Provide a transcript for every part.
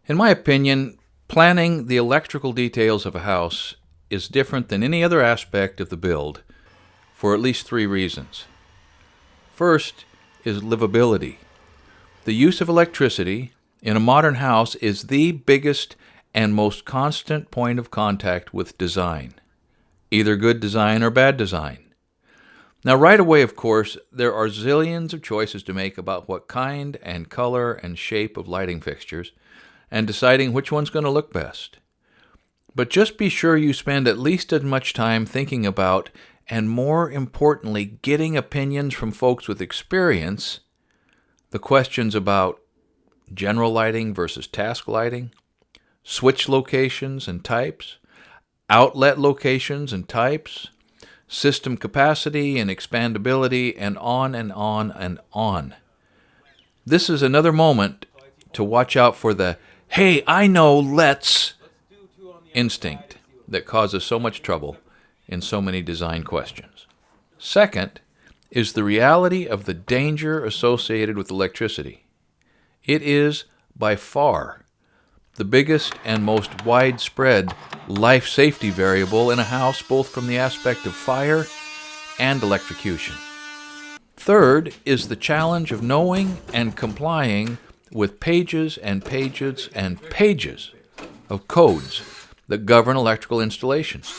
In my opinion, planning the electrical details of a house is different than any other aspect of the build for at least 3 reasons. First is livability. The use of electricity in a modern house is the biggest and most constant point of contact with design, either good design or bad design. Now, right away, of course, there are zillions of choices to make about what kind and color and shape of lighting fixtures, and deciding which one's going to look best. But just be sure you spend at least as much time thinking about, and more importantly, getting opinions from folks with experience, the questions about general lighting versus task lighting, switch locations and types, outlet locations and types, system capacity and expandability, and on and on and on. This is another moment to watch out for the, "Hey, I know, let's," instinct that causes so much trouble in so many design questions. Second is the reality of the danger associated with electricity. It is, by far, the biggest and most widespread life safety variable in a house, both from the aspect of fire and electrocution. Third is the challenge of knowing and complying with pages and pages and pages of codes that govern electrical installations.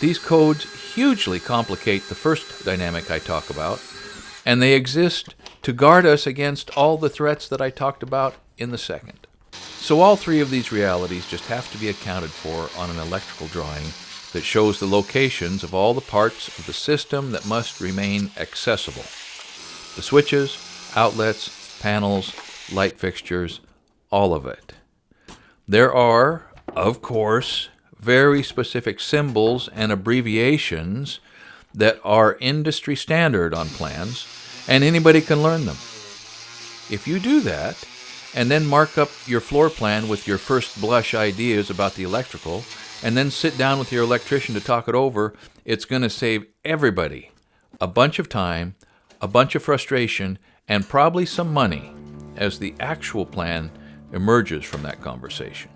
These codes hugely complicate the first dynamic I talk about, and they exist to guard us against all the threats that I talked about in the second. So all 3 of these realities just have to be accounted for on an electrical drawing that shows the locations of all the parts of the system that must remain accessible. The switches, outlets, panels, light fixtures, all of it. There are, of course, very specific symbols and abbreviations that are industry standard on plans, and anybody can learn them. If you do that, and then mark up your floor plan with your first blush ideas about the electrical, and then sit down with your electrician to talk it over, it's going to save everybody a bunch of time, a bunch of frustration, and probably some money as the actual plan emerges from that conversation.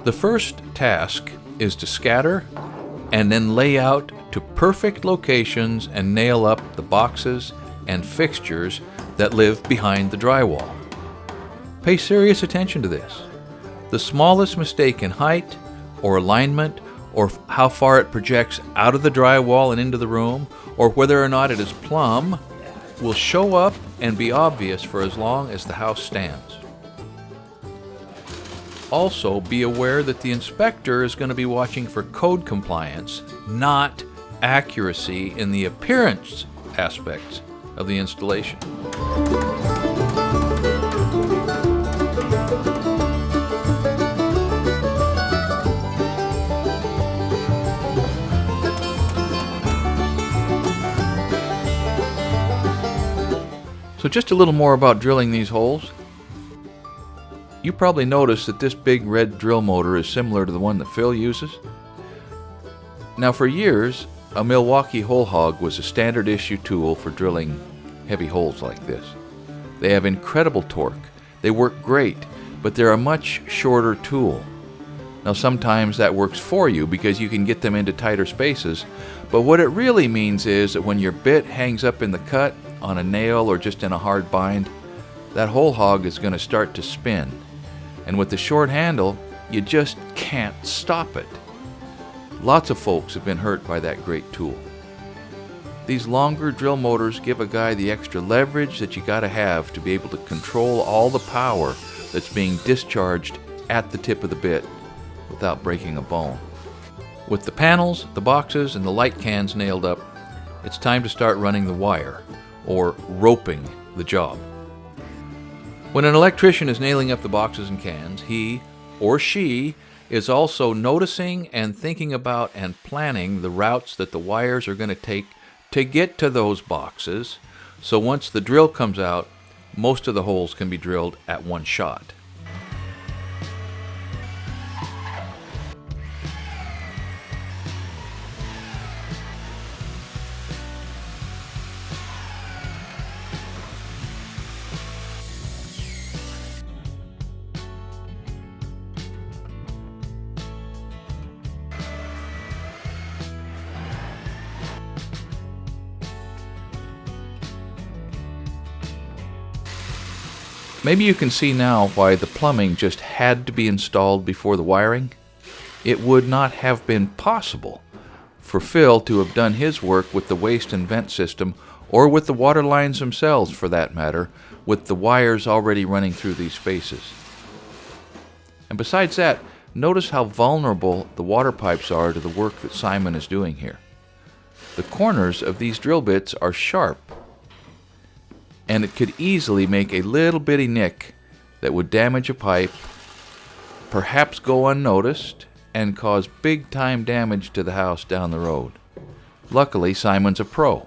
The first task is to scatter and then lay out to perfect locations and nail up the boxes and fixtures that live behind the drywall. Pay serious attention to this. The smallest mistake in height or alignment, or how far it projects out of the drywall and into the room, or whether or not it is plumb, will show up and be obvious for as long as the house stands. Also, be aware that the inspector is going to be watching for code compliance, not accuracy in the appearance aspects of the installation. So just a little more about drilling these holes. You probably noticed that this big red drill motor is similar to the one that Phil uses. Now, for years, a Milwaukee hole hog was a standard issue tool for drilling heavy holes like this. They have incredible torque. They work great, but they're a much shorter tool. Now, sometimes that works for you because you can get them into tighter spaces, but what it really means is that when your bit hangs up in the cut on a nail or just in a hard bind, that hole hog is going to start to spin. And with the short handle, you just can't stop it. Lots of folks have been hurt by that great tool. These longer drill motors give a guy the extra leverage that you gotta have to be able to control all the power that's being discharged at the tip of the bit without breaking a bone. With the panels, the boxes, and the light cans nailed up, it's time to start running the wire, or roping the job. When an electrician is nailing up the boxes and cans, he or she is also noticing and thinking about and planning the routes that the wires are going to take to get to those boxes, so once the drill comes out, most of the holes can be drilled at one shot. Maybe you can see now why the plumbing just had to be installed before the wiring. It would not have been possible for Phil to have done his work with the waste and vent system, or with the water lines themselves for that matter, with the wires already running through these spaces. And besides that, notice how vulnerable the water pipes are to the work that Simon is doing here. The corners of these drill bits are sharp, and it could easily make a little bitty nick that would damage a pipe, perhaps go unnoticed, and cause big-time damage to the house down the road. Luckily, Simon's a pro,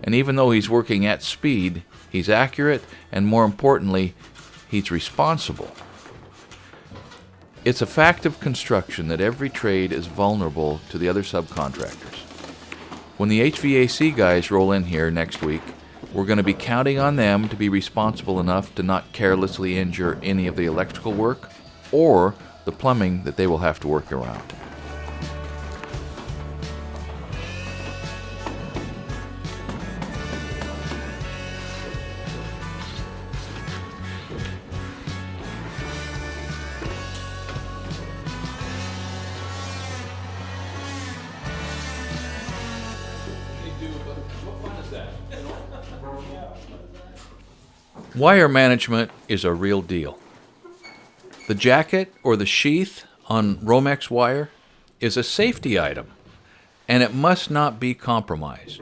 and even though he's working at speed, he's accurate, and more importantly, he's responsible. It's a fact of construction that every trade is vulnerable to the other subcontractors. When the HVAC guys roll in here next week, we're going to be counting on them to be responsible enough to not carelessly injure any of the electrical work or the plumbing that they will have to work around. Wire management is a real deal. The jacket or the sheath on Romex wire is a safety item, and it must not be compromised.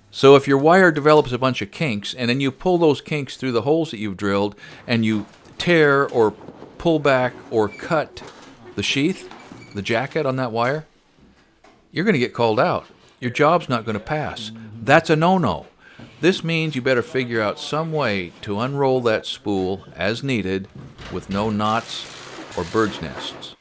So if your wire develops a bunch of kinks, and then you pull those kinks through the holes that you've drilled, and you tear or pull back or cut the sheath, the jacket on that wire, you're going to get called out. Your job's not going to pass. That's a no-no. This means you better figure out some way to unroll that spool as needed with no knots or bird's nests.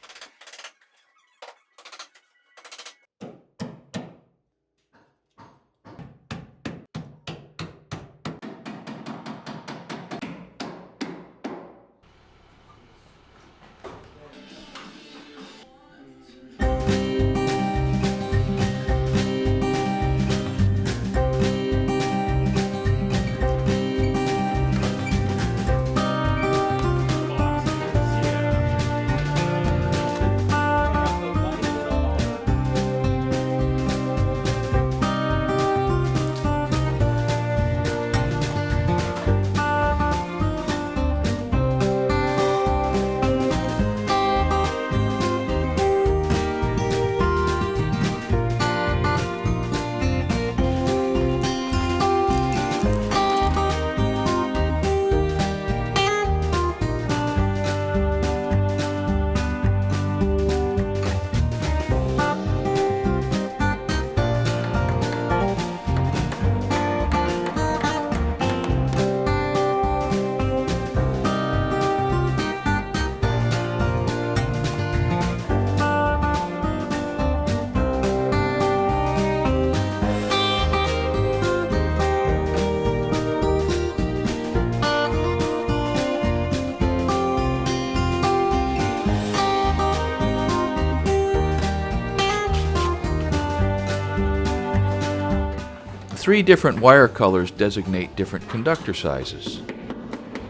Three different wire colors designate different conductor sizes.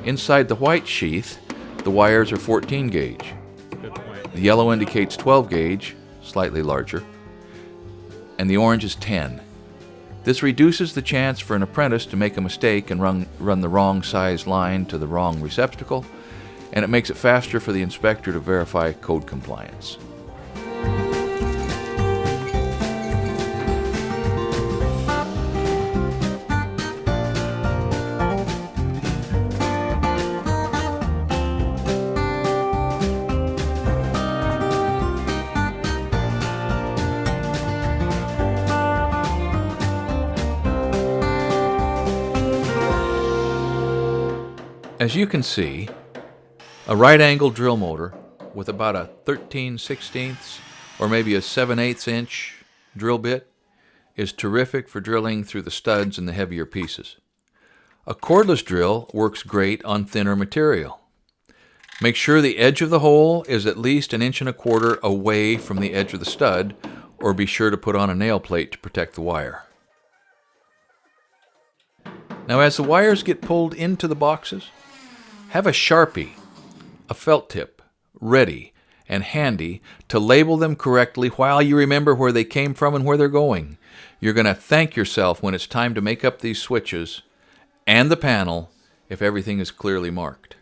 Inside the white sheath, the wires are 14 gauge. The yellow indicates 12 gauge, slightly larger, and the orange is 10. This reduces the chance for an apprentice to make a mistake and run the wrong size line to the wrong receptacle, and it makes it faster for the inspector to verify code compliance. As you can see, a right-angle drill motor with about a 13/16 or maybe a 7/8 inch drill bit is terrific for drilling through the studs and the heavier pieces. A cordless drill works great on thinner material. Make sure the edge of the hole is at least 1.25 inches away from the edge of the stud, or be sure to put on a nail plate to protect the wire. Now, as the wires get pulled into the boxes, Have a Sharpie, a felt tip, ready and handy to label them correctly while you remember where they came from and where they're going. You're going to thank yourself when it's time to make up these switches and the panel if everything is clearly marked.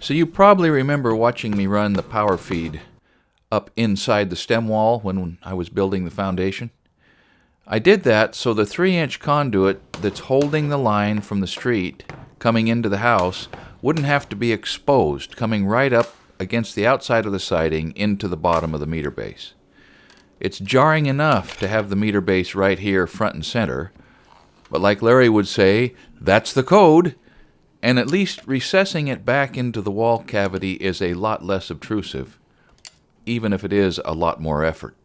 So you probably remember watching me run the power feed up inside the stem wall when I was building the foundation. I did that so the 3-inch conduit that's holding the line from the street coming into the house wouldn't have to be exposed, coming right up against the outside of the siding into the bottom of the meter base. It's jarring enough to have the meter base right here front and center, but like Larry would say, that's the code. And at least recessing it back into the wall cavity is a lot less obtrusive, even if it is a lot more effort.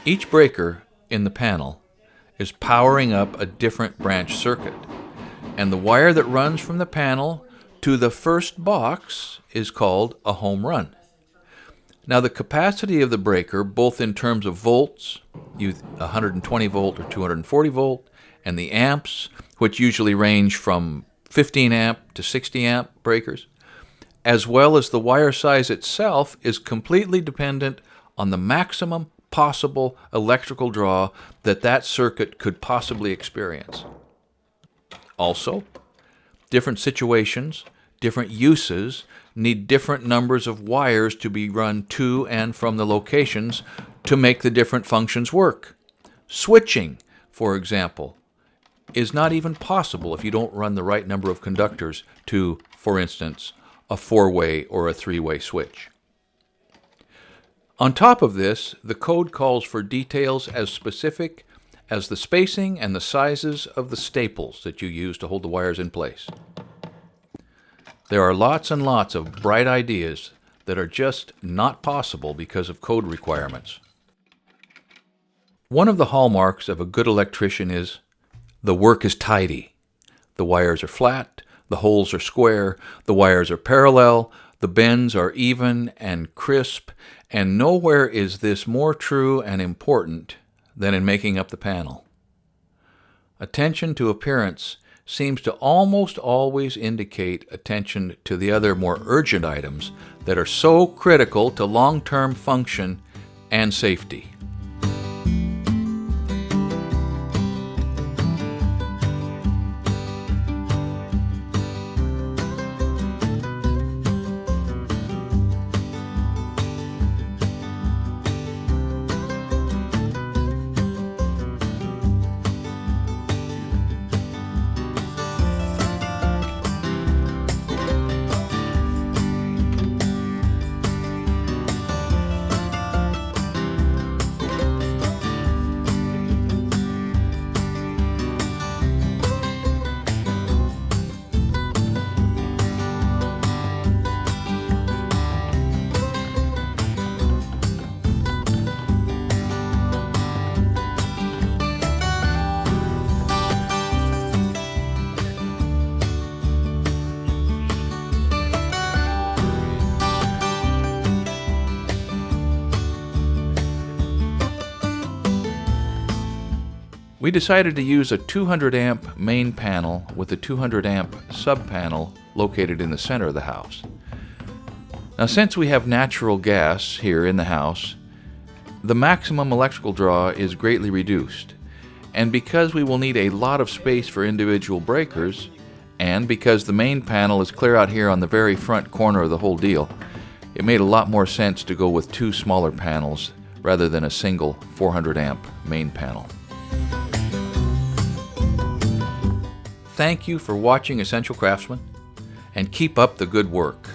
Each breaker in the panel is powering up a different branch circuit, and the wire that runs from the panel to the first box is called a home run. Now the capacity of the breaker, both in terms of volts, 120 volt or 240 volt, and the amps, which usually range from 15 amp to 60 amp breakers, as well as the wire size itself, is completely dependent on the maximum possible electrical draw that circuit could possibly experience. Also, different situations, different uses need different numbers of wires to be run to and from the locations to make the different functions work. Switching, for example, is not even possible if you don't run the right number of conductors to, for instance, a 4-way or a 3-way switch. On top of this, the code calls for details as specific as the spacing and the sizes of the staples that you use to hold the wires in place. There are lots and lots of bright ideas that are just not possible because of code requirements. One of the hallmarks of a good electrician is the work is tidy. The wires are flat, the holes are square, the wires are parallel, the bends are even and crisp, and nowhere is this more true and important than in making up the panel. Attention to appearance seems to almost always indicate attention to the other more urgent items that are so critical to long-term function and safety. We decided to use a 200 amp main panel with a 200 amp sub panel located in the center of the house. Now, since we have natural gas here in the house, the maximum electrical draw is greatly reduced. And because we will need a lot of space for individual breakers, and because the main panel is clear out here on the very front corner of the whole deal, it made a lot more sense to go with two smaller panels rather than a single 400 amp main panel. Thank you for watching Essential Craftsman, and keep up the good work.